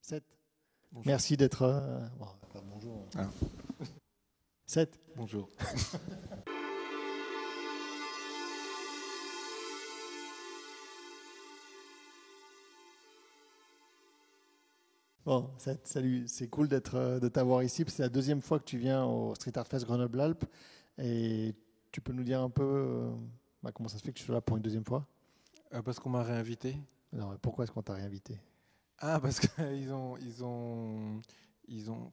7. Bonjour. Merci d'être... bonjour. Ah. 7. Bonjour. Bon, 7, salut. C'est cool de t'avoir ici. C'est la deuxième fois que tu viens au Street Art Fest Grenoble-Alpes. Et tu peux nous dire un peu comment ça se fait que tu sois là pour une deuxième fois? Parce qu'on m'a réinvité. Non, mais pourquoi est-ce qu'on t'a réinvité? Ah, parce qu'ils ont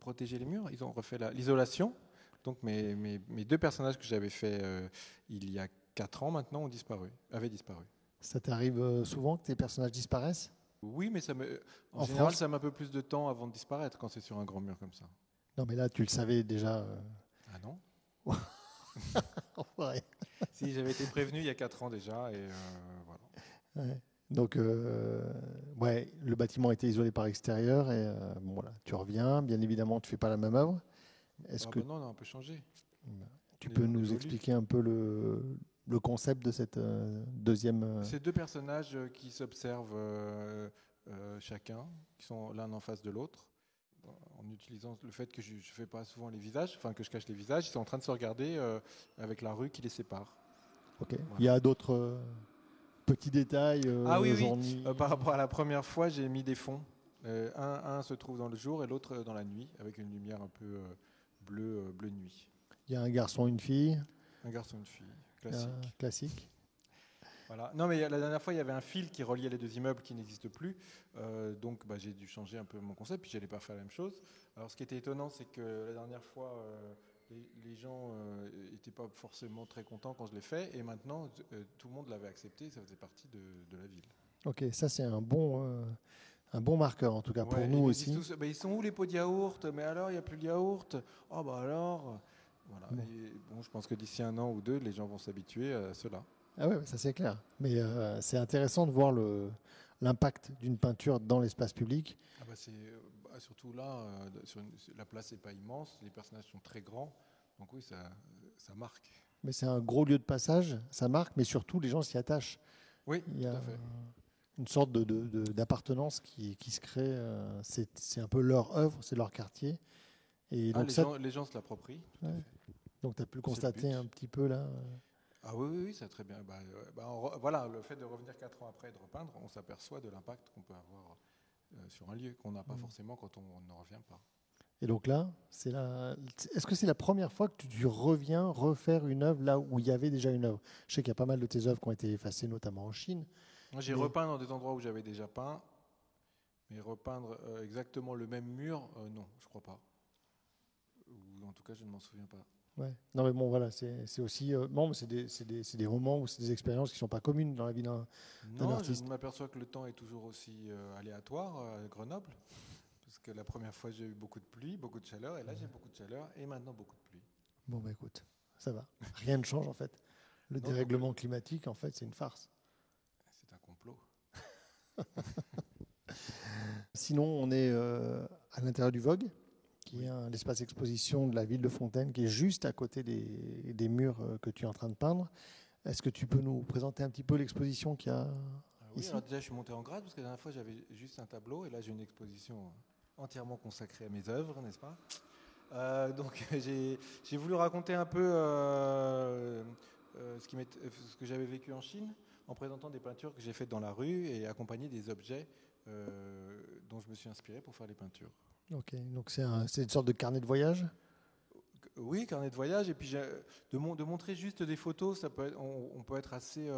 protégé les murs, ils ont refait l'isolation. Donc mes deux personnages que j'avais fait il y a 4 ans maintenant avaient disparu. Ça t'arrive souvent que tes personnages disparaissent? Oui, mais en En général, France? ça met un peu plus de temps avant de disparaître quand c'est sur un grand mur comme ça. Non, mais là, tu le savais déjà. Ah non? Ouais. Si, j'avais été prévenu il y a 4 ans déjà, et voilà. Ouais. Donc, ouais, le bâtiment était isolé par extérieur et bon, voilà, tu reviens. Bien évidemment, tu fais pas la même œuvre. Est-ce que Non, on a un peu changé. tu peux nous expliquer un peu le concept de cette deuxième Ces deux personnages qui s'observent chacun, qui sont l'un en face de l'autre, en utilisant le fait que je ne fais pas souvent les visages, enfin que je cache les visages, ils sont en train de se regarder avec la rue qui les sépare. Ok. Voilà. Il y a d'autres petits détails. Ah oui, journée... par rapport à la première fois, j'ai mis des fonds. Un se trouve dans le jour et l'autre dans la nuit, avec une lumière un peu bleu nuit. Il y a un garçon, une fille. Un garçon, une fille, classique. Classique. Voilà. Non, mais la dernière fois, il y avait un fil qui reliait les deux immeubles qui n'existe plus. Donc, j'ai dû changer un peu mon concept, puis je n'allais pas faire la même chose. Alors, ce qui était étonnant, c'est que la dernière fois, les gens n'étaient pas forcément très contents quand je l'ai fait. Et maintenant, tout le monde l'avait accepté. Ça faisait partie de la ville. Ok, ça, c'est un bon marqueur, en tout cas, pour nous aussi. Tous, ils sont où les pots de yaourt? Mais alors, il n'y a plus de yaourt? Oh, bah alors... Voilà. Bon. Et bon, je pense que d'ici 1 an ou 2, les gens vont s'habituer à cela. Ah ouais, ça c'est clair. Mais c'est intéressant de voir l'impact d'une peinture dans l'espace public. Surtout là, la place n'est pas immense, les personnages sont très grands, donc oui, ça marque. Mais c'est un gros lieu de passage, ça marque, mais surtout les gens s'y attachent. Oui, il y a tout à fait. Une sorte d'appartenance qui se crée. C'est un peu leur œuvre, c'est leur quartier. Et donc les gens se l'approprient. Ouais. Donc tu as pu le constater un petit peu là. Ah oui, c'est très bien. Voilà, le fait de revenir 4 ans après et de repeindre, on s'aperçoit de l'impact qu'on peut avoir sur un lieu qu'on n'a pas forcément quand on ne revient pas. Et donc là, est-ce que c'est la première fois que tu reviens refaire une œuvre là où il y avait déjà une œuvre? Je sais qu'il y a pas mal de tes œuvres qui ont été effacées, notamment en Chine. Moi, j'ai repeint dans des endroits où j'avais déjà peint, mais repeindre exactement le même mur, non, je crois pas. Ou en tout cas, je ne m'en souviens pas. Ouais. Non mais bon voilà, c'est aussi c'est des moments ou c'est des expériences qui sont pas communes dans la vie d'un artiste. Je m'aperçois que le temps est toujours aussi aléatoire à Grenoble, parce que la première fois j'ai eu beaucoup de pluie, beaucoup de chaleur, et là j'ai beaucoup de chaleur et maintenant beaucoup de pluie. Bon bah écoute, ça va, rien ne change en fait. Le dérèglement climatique en fait c'est une farce. C'est un complot. Sinon on est à l'intérieur du Vogue, qui est l'espace exposition de la ville de Fontaine, qui est juste à côté des murs que tu es en train de peindre. Est-ce que tu peux nous présenter un petit peu l'exposition qu'il y a ici? Alors déjà, je suis monté en grade, parce que la dernière fois, j'avais juste un tableau, et là, j'ai une exposition entièrement consacrée à mes œuvres, n'est-ce pas? Donc, j'ai voulu raconter un peu ce que j'avais vécu en Chine, en présentant des peintures que j'ai faites dans la rue, et accompagner des objets dont je me suis inspiré pour faire les peintures. Ok, donc c'est une sorte de carnet de voyage? Oui, carnet de voyage, et puis de montrer juste des photos, on peut être assez... il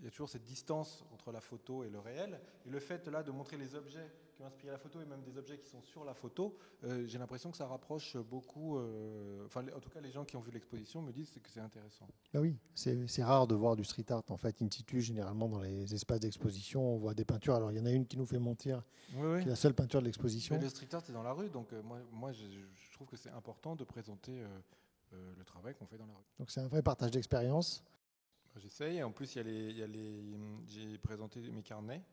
y a toujours cette distance entre la photo et le réel, et le fait là de montrer les objets qui ont inspiré la photo, et même des objets qui sont sur la photo, j'ai l'impression que ça rapproche beaucoup... en tout cas, les gens qui ont vu l'exposition me disent que c'est intéressant. Bah oui, c'est rare de voir du street art en fait in situ. Généralement dans les espaces d'exposition, on voit des peintures. Alors il y en a une qui nous fait mentir, qui est la seule peinture de l'exposition. Mais le street art c'est dans la rue, donc moi je trouve que c'est important de présenter le travail qu'on fait dans la rue. Donc c'est un vrai partage d'expérience. J'essaye. En plus, j'ai présenté mes carnets,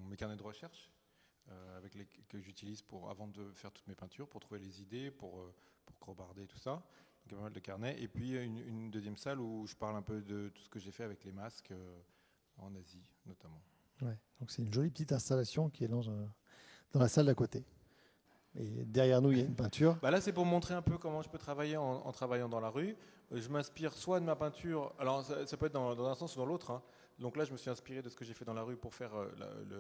mes carnets de recherche, que j'utilise avant de faire toutes mes peintures, pour trouver les idées, pour crobarder tout ça. Donc il y a pas mal de carnets. Et puis une deuxième salle où je parle un peu de tout ce que j'ai fait avec les masques en Asie, notamment. Ouais. Donc c'est une jolie petite installation qui est dans la salle d'à côté. Et derrière nous, il y a une peinture. Bah là, c'est pour montrer un peu comment je peux travailler en travaillant dans la rue. Je m'inspire soit de ma peinture, alors ça peut être dans un sens ou dans l'autre, hein. Donc là, je me suis inspiré de ce que j'ai fait dans la rue pour faire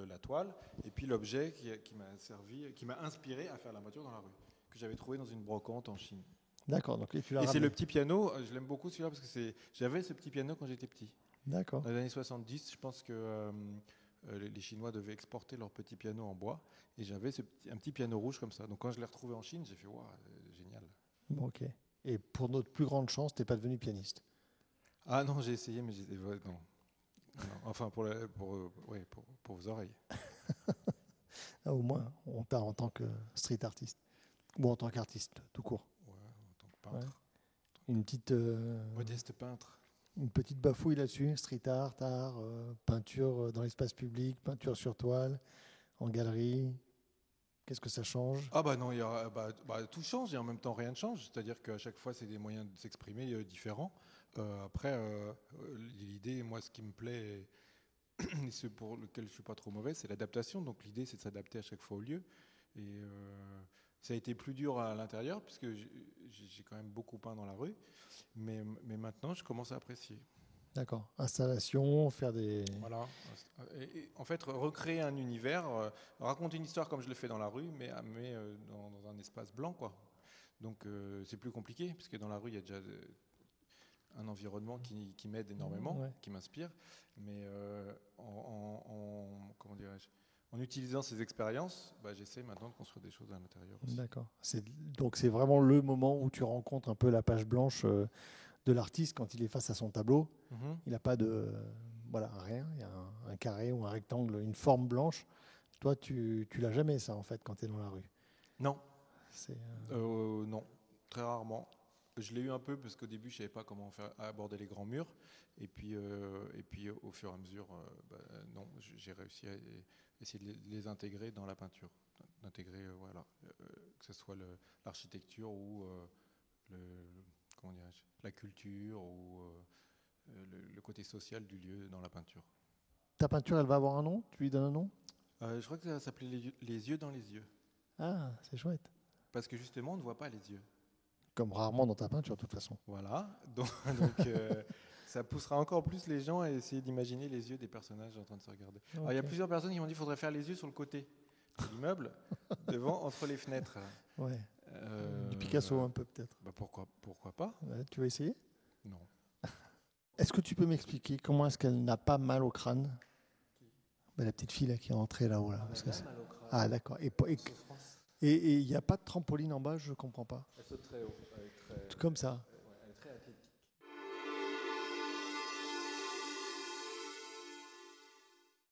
la toile, et puis l'objet qui m'a inspiré à faire la peinture dans la rue, que j'avais trouvé dans une brocante en Chine. D'accord, donc tu l'as Et c'est ramené. le petit piano, je l'aime beaucoup celui-là parce que j'avais ce petit piano quand j'étais petit. D'accord. Dans les années 70, je pense que les Chinois devaient exporter leur petit piano en bois, et j'avais un petit piano rouge comme ça. Donc quand je l'ai retrouvé en Chine, j'ai fait waouh, génial. Bon, ok. Et pour notre plus grande chance, tu n'es pas devenu pianiste. Ah non, j'ai essayé, mais non. Non, enfin pour vos oreilles. Ah, au moins, on t'a en tant que street artiste. Ou en tant qu'artiste, tout court. Ouais, en tant que peintre. Ouais. Une petite, Modeste peintre. une petite bafouille là-dessus. Street art, peinture dans l'espace public, peinture sur toile, en galerie. Qu'est-ce que ça change? Ah bah non, tout change et en même temps rien ne change. C'est-à-dire qu'à chaque fois, c'est des moyens de s'exprimer différents. Après, l'idée, moi, ce qui me plaît, et ce pour lequel je suis pas trop mauvais, c'est l'adaptation. Donc l'idée, c'est de s'adapter à chaque fois au lieu. Et ça a été plus dur à l'intérieur, puisque j'ai quand même beaucoup peint dans la rue. Mais maintenant, je commence à apprécier. D'accord. Installation, faire des... Voilà. Et en fait, recréer un univers, raconter une histoire comme je le fais dans la rue, mais dans un espace blanc, quoi. Donc c'est plus compliqué, parce que dans la rue, il y a déjà un environnement qui m'aide énormément, Ouais. qui m'inspire. Mais comment dirais-je, en utilisant ces expériences, j'essaie maintenant de construire des choses à l'intérieur aussi. D'accord. Donc c'est vraiment le moment où tu rencontres un peu la page blanche de l'artiste quand il est face à son tableau. Mhm. Il n'a pas de... Voilà, rien. Il y a un carré ou un rectangle, une forme blanche. Toi, tu l'as jamais, ça, en fait, quand tu es dans la rue. Non, C'est, non, très rarement. Je l'ai eu un peu parce qu'au début, je savais pas comment aborder les grands murs. Et puis au fur et à mesure, non, j'ai réussi à essayer de les intégrer dans la peinture. D'intégrer, que ce soit l'architecture ou comment dirais-je, la culture ou le côté social du lieu dans la peinture. Ta peinture, elle va avoir un nom? Tu lui donnes un nom? Je crois que ça s'appelait les yeux dans les yeux. Ah, c'est chouette. Parce que justement, on ne voit pas les yeux. Comme rarement dans ta peinture, de toute façon. Voilà, donc ça poussera encore plus les gens à essayer d'imaginer les yeux des personnages en train de se regarder. Okay. Alors, il y a plusieurs personnes qui m'ont dit qu'il faudrait faire les yeux sur le côté de l'immeuble, devant, entre les fenêtres. Ouais. Du Picasso un peu peut-être. Pourquoi pas? Ouais, tu vas essayer? Non. Est-ce que tu peux m'expliquer comment est-ce qu'elle n'a pas mal au crâne? La petite fille là, qui est entrée là-haut. Là, parce que mal au crâne. Ah d'accord. Et il n'y a pas de trampoline en bas, je ne comprends pas. Elle saute très haut. Comme ça.